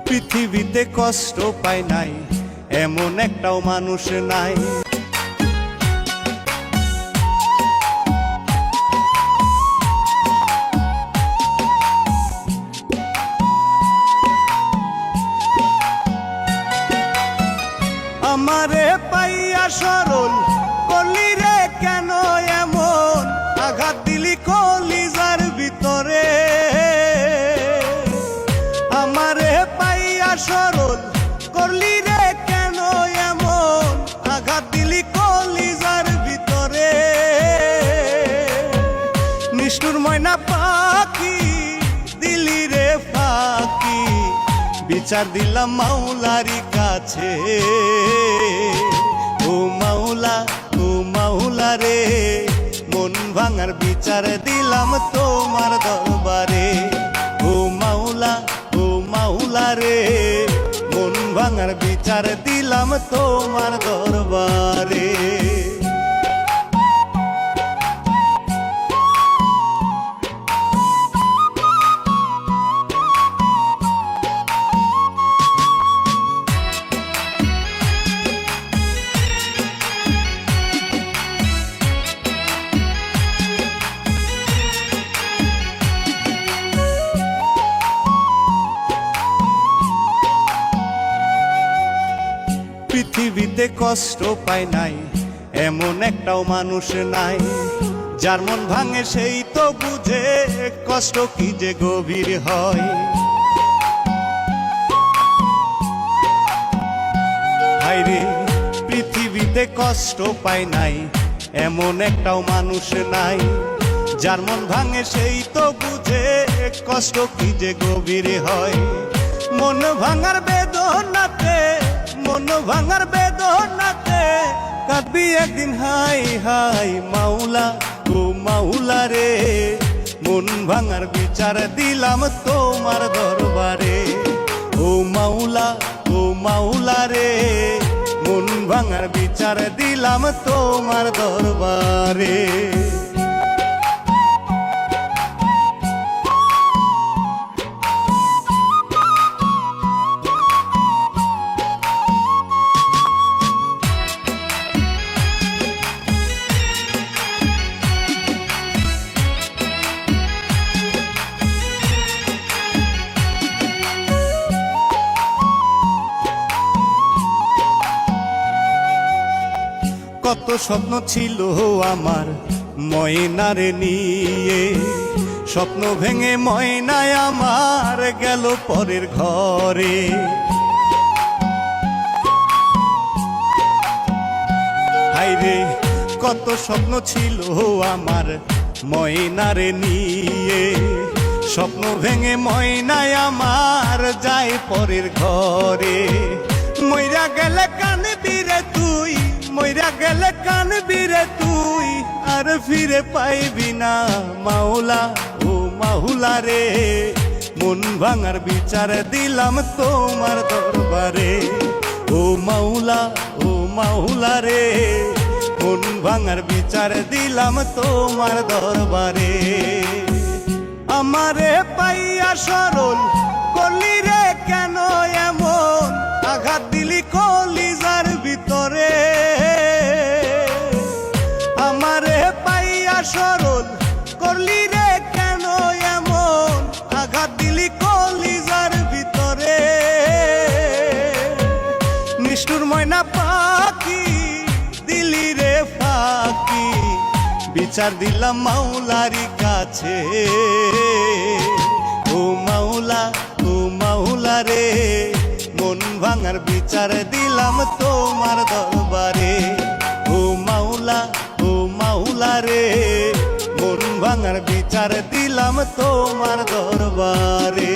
পৃথিবীতে কষ্ট পায় নাই এমন একটাও মানুষ নাই। আমারে পাইয়া সরল করলি রে কেন এমন, আঘাত দিলি কলিজার ভিতরে। আমারে পাইয়া সরল করলি রে কেন এমন, আঘাত দিলি কলিজার ভিতরে। নিষ্ঠুর ময়না পাখি দিলি রে ফাঁকি, বিচার দিলাম মাওলারি কাছে। ও মাওলা, ও মাওলা রে, মন ভাঙার বিচার দিলাম তোমার দরবারে। ও মাওলা, ও মাওলা রে, মন ভাঙার বিচার দিলাম তোমার দরবারে। পৃথিবীতে কষ্ট পায় নাই এমন একটাও মানুষ নাই, যার মন ভাঙে সেই তো বুঝে কষ্ট কি যে গভীর হয়। হায়রে পৃথিবীতে কষ্ট পায় নাই এমন একটাও মানুষ নাই, যার মন ভাঙে সেই তো বুঝে কষ্ট কি যে গভীর হয়। মন ভাঙার বেদনাতে, মন ভাঙার বেদনাতে কাঁদবি একদিন হাই হাই। মাওলা, ও মাওলা রে, মন ভাঙার বিচার দিলাম তোমার দরবারে। ও মাওলা, ও মাওলা রে, মন ভাঙার বিচার দিলাম তোমার দরবারে। কত স্বপ্ন ছিল আমার ময়নারে নিয়ে, স্বপ্ন ভেঙে ময়নায় আমার গেল পরের ঘরে। হায়রে কত স্বপ্ন ছিল আমার ময়নারে নিয়ে, স্বপ্ন ভেঙে ময়নায় আমার যায় পরের ঘরে। মইরা গেলে কানবি রে তুই, মইরা গেলে কানবি রে তুই, আর ফিরে পাইবি না। মাওলা, ও মাওলা রে, মন ভাঙার বিচার দিলাম তোমার দরবারে। ও মাওলা, ও মাওলা রে, মন ভাঙার বিচার দিলাম তোমার দরবারে। আমারে পাইয়া সরল করলি রে কেন এমন, আঘাত দিলি কলিজার ভিতরে। আমারে পাইয়া সরল করলি রে কেন এমন, আঘাত দিলি কলিজার ভিতরে। নিষ্ঠুর ময়না পাখি দিলি রে ফাঁকি, বিচার দিলাম মাওলারি কাছে। ও মাওলা, ও মাওলা রে, মন ভাঙার বিচার দিলাম তোমার দরবারে। ও মাওলা, ও মাওলা রে, মন ভাঙার বিচার দিলাম তোমার দরবারে।